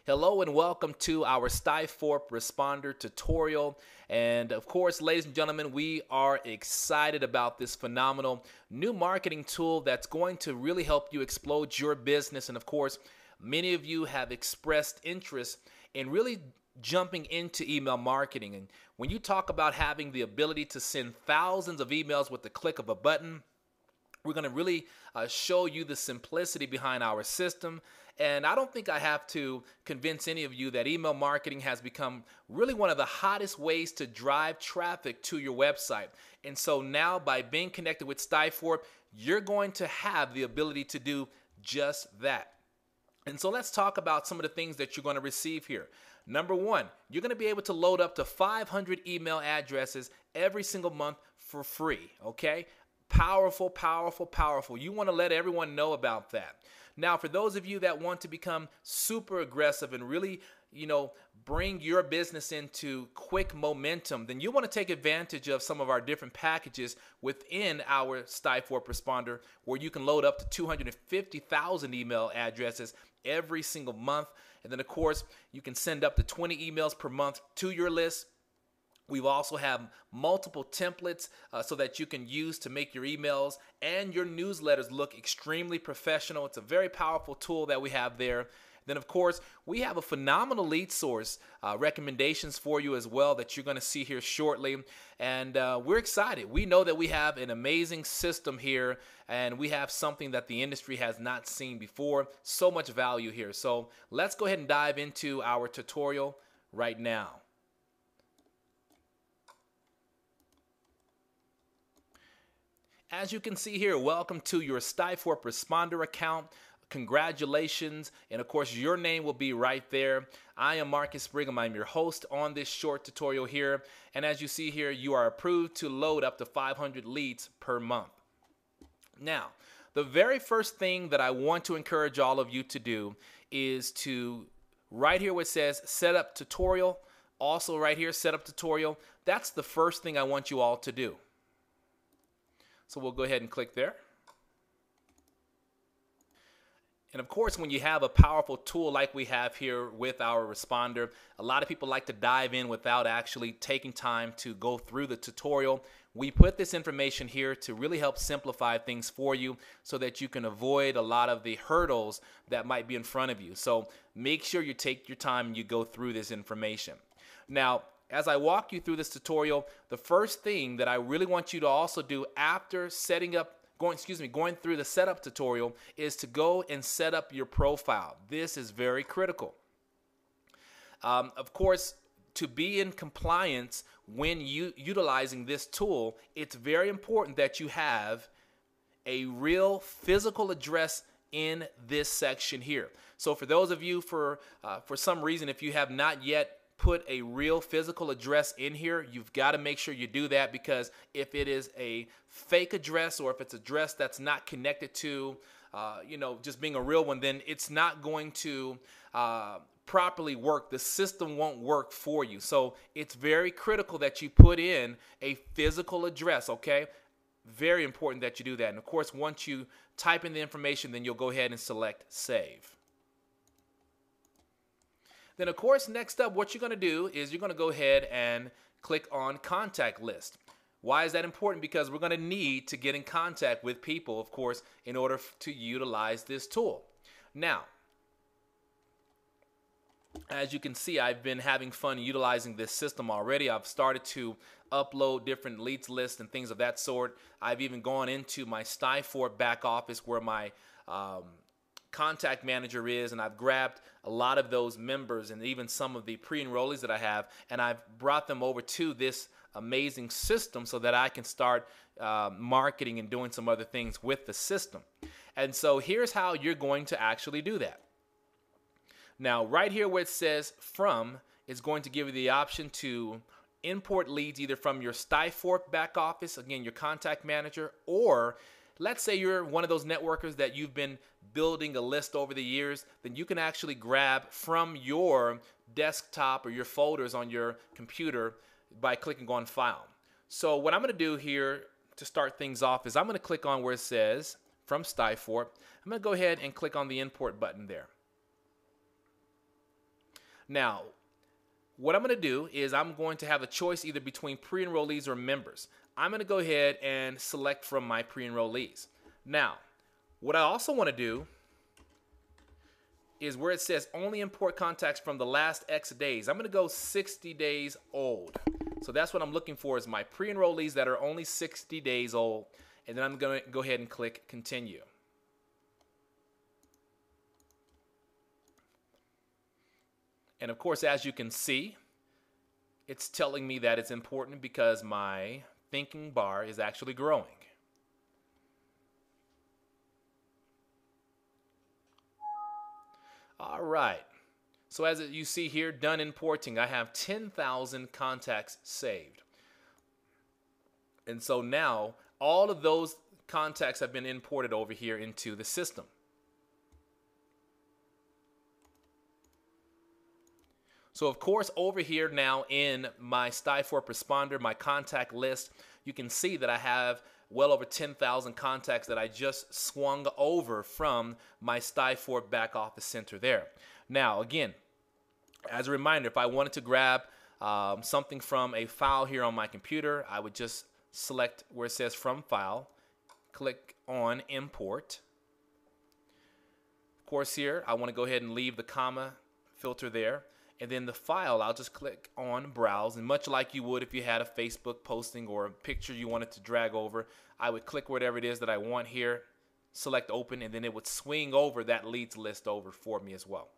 Hello and welcome to our Stiforp responder tutorial. And of course, ladies and gentlemen, we are excited about this phenomenal new marketing tool that's going to really help you explode your business. And of course, many of you have expressed interest in really jumping into email marketing. And when you talk about having the ability to send thousands of emails with the click of a button, we're going to really show you the simplicity behind our system. And I don't think I have to convince any of you that email marketing has become really one of the hottest ways to drive traffic to your website. And so now by being connected with Stiforp, you're going to have the ability to do just that. And so let's talk about some of the things that you're going to receive here. Number one, you're going to be able to load up to 500 email addresses every single month for free, okay? Powerful, powerful, powerful. You want to let everyone know about that. Now, for those of you that want to become super aggressive and really, bring your business into quick momentum, then you want to take advantage of some of our different packages within our Stiforp responder, where you can load up to 250,000 email addresses every single month. And then, of course, you can send up to 20 emails per month to your list. We also have multiple templates so that you can use to make your emails and your newsletters look extremely professional. It's a very powerful tool that we have there. Then, of course, we have a phenomenal lead source recommendations for you as well that you're going to see here shortly. And we're excited. We know that we have an amazing system here, and we have something that the industry has not seen before. So much value here. So let's go ahead and dive into our tutorial right now. As you can see here, welcome to your Stiforp responder account. Congratulations. And of course, your name will be right there. I am Marcus Brigham. I'm your host on this short tutorial here. And as you see here, you are approved to load up to 500 leads per month. Now, the very first thing that I want to encourage all of you to do is to, right here where it says set up tutorial, also right here, set up tutorial. That's the first thing I want you all to do. So we'll go ahead and click there. And of course, when you have a powerful tool like we have here with our responder, a lot of people like to dive in without actually taking time to go through the tutorial. We put this information here to really help simplify things for you so that you can avoid a lot of the hurdles that might be in front of you. So make sure you take your time and you go through this information. Now, as I walk you through this tutorial, the first thing that I really want you to also do after going through the setup tutorial is to go and set up your profile. This is very critical. Of course, to be in compliance when utilizing this tool, it's very important that you have a real physical address in this section here. So for those of you, for some reason, if you have not yet put a real physical address in here, you've got to make sure you do that, because if it is a fake address or if it's an address that's not connected to just being a real one, then it's not going to properly work. The system won't work for you. So it's very critical that you put in a physical address, okay? Very important that you do that. And of course, once you type in the information, then you'll go ahead and select save. Then, of course, next up, what you're going to do is you're going to go ahead and click on Contact List. Why is that important? Because we're going to need to get in contact with people, of course, in order to utilize this tool. Now, as you can see, I've been having fun utilizing this system already. I've started to upload different leads lists and things of that sort. I've even gone into my Stiforp back office where my contact manager is, and I've grabbed a lot of those members and even some of the pre-enrollees that I have, and I've brought them over to this amazing system so that I can start marketing and doing some other things with the system. And so here's how you're going to actually do that. Now, right here where it says from is going to give you the option to import leads either from your Stiforp back office, again, your contact manager, or let's say you're one of those networkers that you've been building a list over the years, then you can actually grab from your desktop or your folders on your computer by clicking on File. So what I'm going to do here to start things off is I'm going to click on where it says from Stiforp. I'm going to go ahead and click on the import button there. Now, what I'm going to do is I'm going to have a choice either between pre-enrollees or members. I'm going to go ahead and select from my pre-enrollees. Now, what I also want to do is where it says only import contacts from the last X days. I'm going to go 60 days old. So that's what I'm looking for, is my pre-enrollees that are only 60 days old. And then I'm going to go ahead and click continue. And of course, as you can see, it's telling me that it's important because my thinking bar is actually growing. All right. So as you see here, done importing, I have 10,000 contacts saved. And so now all of those contacts have been imported over here into the system. So of course, over here now in my Stiforp responder, my contact list, you can see that I have well over 10,000 contacts that I just swung over from my Stiforp back office center there. Now, again, as a reminder, if I wanted to grab something from a file here on my computer, I would just select where it says from file, click on import. Of course, here I want to go ahead and leave the comma filter there. And then the file, I'll just click on browse, and much like you would if you had a Facebook posting or a picture you wanted to drag over, I would click whatever it is that I want here, select open, and then it would swing over that leads list over for me as well.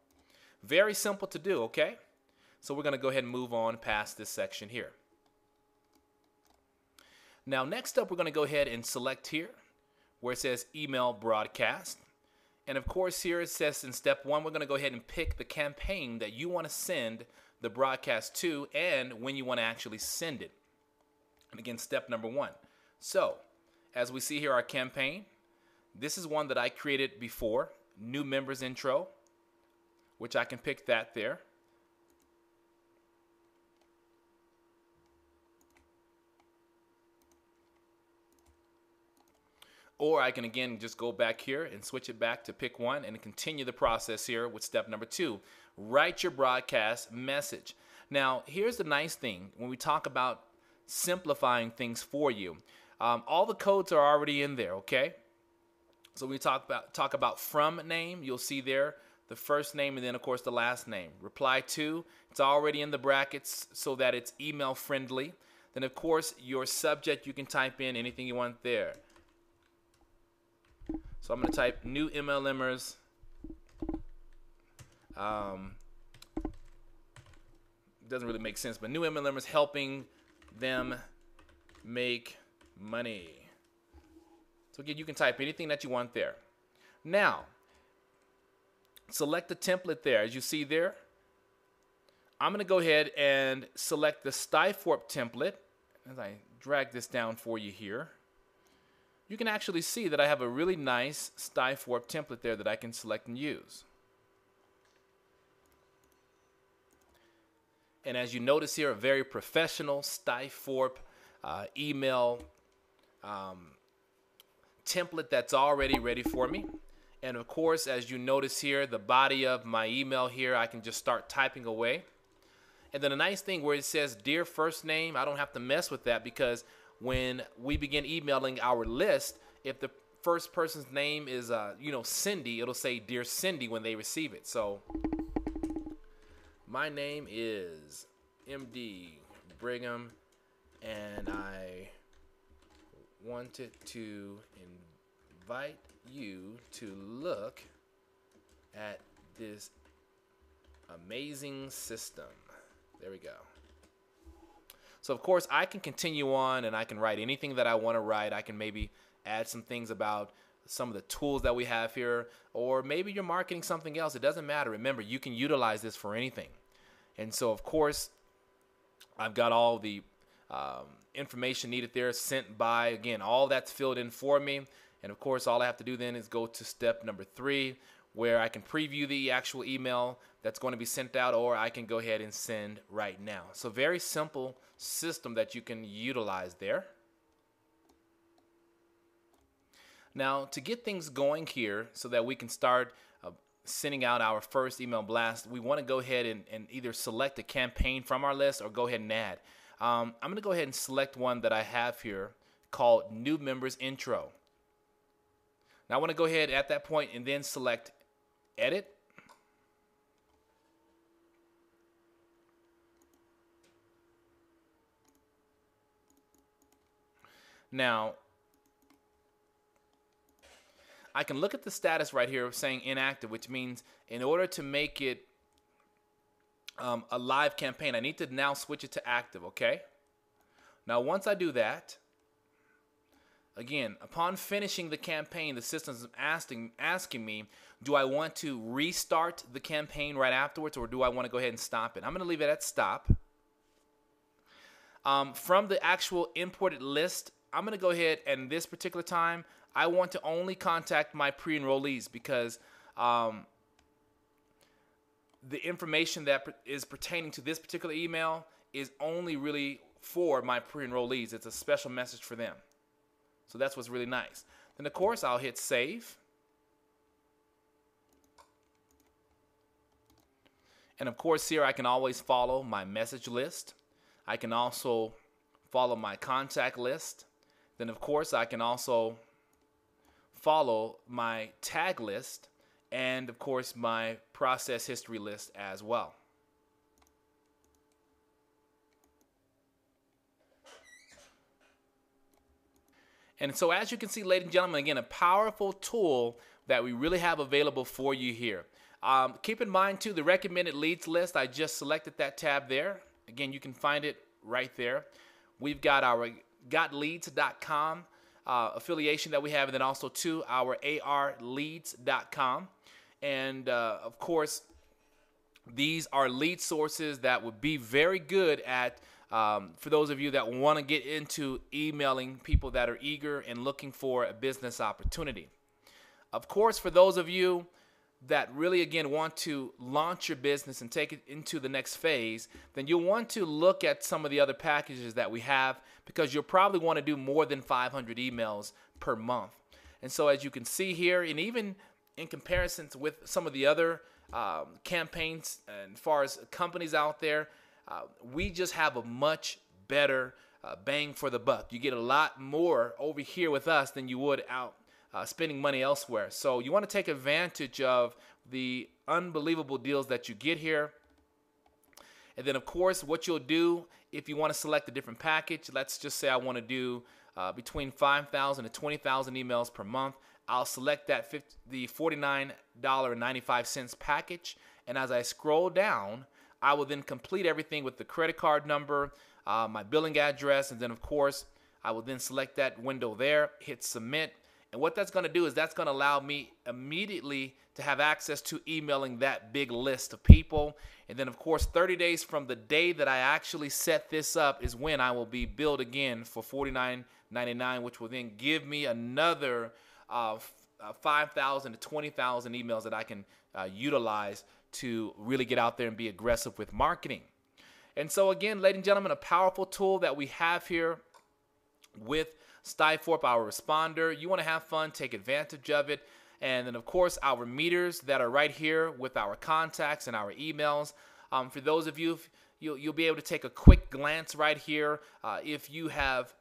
Very simple to do, okay? So we're going to go ahead and move on past this section here. Now next up, we're going to go ahead and select here where it says email broadcast. And of course, here it says in step 1, we're going to go ahead and pick the campaign that you want to send the broadcast to and when you want to actually send it. And again, step number 1. So, as we see here, our campaign, this is one that I created before, new members intro, which I can pick that there. Or I can again just go back here and switch it back to pick one and continue the process here with step number 2. Write your broadcast message. Now, here's the nice thing when we talk about simplifying things for you. All the codes are already in there, okay? So we talk about from name, you'll see there the first name and then of course the last name. Reply to, it's already in the brackets so that it's email friendly. Then of course your subject, you can type in anything you want there. So I'm going to type new MLMers. Doesn't really make sense, but new MLMers helping them make money. So again, you can type anything that you want there. Now, select the template there. As you see there, I'm going to go ahead and select the Stiforp template. As I drag this down for you here, you can actually see that I have a really nice Stiforp template there that I can select and use. And as you notice here, a very professional Stiforp email template that's already ready for me. And of course, as you notice here, the body of my email here, I can just start typing away. And then a nice thing where it says dear first name, I don't have to mess with that because when we begin emailing our list, if the first person's name is, Cindy, it'll say Dear Cindy when they receive it. So my name is MD Brigham, and I wanted to invite you to look at this amazing system. There we go. So of course I can continue on and I can write anything that I want to write. I can maybe add some things about some of the tools that we have here, or maybe you're marketing something else. It doesn't matter. Remember, you can utilize this for anything. And so of course I've got all the information needed there sent by, again, all that's filled in for me. And of course all I have to do then is go to step number 3, where I can preview the actual email that's going to be sent out, or I can go ahead and send right now. So very simple system that you can utilize there. Now, to get things going here so that we can start sending out our first email blast, we want to go ahead and either select a campaign from our list or go ahead and add. I'm going to go ahead and select one that I have here called New Members Intro. Now I want to go ahead at that point and then select Edit. Now, I can look at the status right here saying inactive, which means in order to make it a live campaign, I need to now switch it to active, okay? Now, once I do that, again, upon finishing the campaign, the system's asking me, do I want to restart the campaign right afterwards, or do I want to go ahead and stop it? I'm going to leave it at stop. From the actual imported list, I'm going to go ahead, and this particular time, I want to only contact my pre-enrollees because the information that is pertaining to this particular email is only really for my pre-enrollees. It's a special message for them. So that's what's really nice. Then, of course, I'll hit save. And, of course, here I can always follow my message list. I can also follow my contact list. Then, of course, I can also follow my tag list and, of course, my process history list as well. And so as you can see, ladies and gentlemen, again, a powerful tool that we really have available for you here. Keep in mind, too, the recommended leads list. I just selected that tab there. Again, you can find it right there. We've got our gotleads.com affiliation that we have, and then also to our arleads.com. And of course, these are lead sources that would be very good at for those of you that want to get into emailing people that are eager and looking for a business opportunity. Of course, for those of you that really, again, want to launch your business and take it into the next phase, then you'll want to look at some of the other packages that we have, because you'll probably want to do more than 500 emails per month. And so as you can see here, and even in comparison with some of the other campaigns and as far as companies out there, we just have a much better bang for the buck. You get a lot more over here with us than you would out spending money elsewhere. So you want to take advantage of the unbelievable deals that you get here. And then, of course, what you'll do if you want to select a different package, let's just say I want to do between 5,000 to 20,000 emails per month. I'll select that the $49.95 package. And as I scroll down, I will then complete everything with the credit card number, my billing address, and then, of course, I will then select that window there, hit submit. And what that's going to do is that's going to allow me immediately to have access to emailing that big list of people. And then, of course, 30 days from the day that I actually set this up is when I will be billed again for $49.99, which will then give me another 5,000 to 20,000 emails that I can utilize to really get out there and be aggressive with marketing. And so, again, ladies and gentlemen, a powerful tool that we have here with Stiforp, our responder. You want to have fun, take advantage of it. And then, of course, our meters that are right here with our contacts and our emails. For those of you, you'll be able to take a quick glance right here. If you have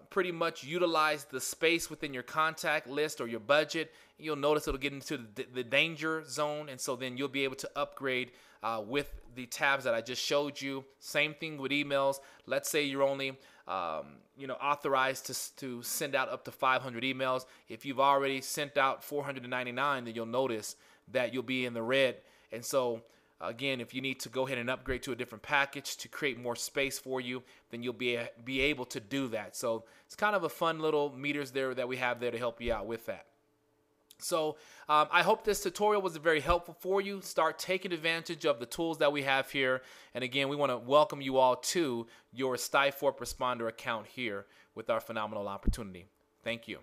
pretty much utilized the space within your contact list or your budget, you'll notice it'll get into the danger zone. And so then you'll be able to upgrade with the tabs that I just showed you. Same thing with emails. Let's say you're only authorized to send out up to 500 emails. If you've already sent out 499, then you'll notice that you'll be in the red. And so, again, if you need to go ahead and upgrade to a different package to create more space for you, then you'll be able to do that. So it's kind of a fun little meters there that we have there to help you out with that. So I hope this tutorial was very helpful for you. Start taking advantage of the tools that we have here. And again, we want to welcome you all to your Stiforp Responder account here with our phenomenal opportunity. Thank you.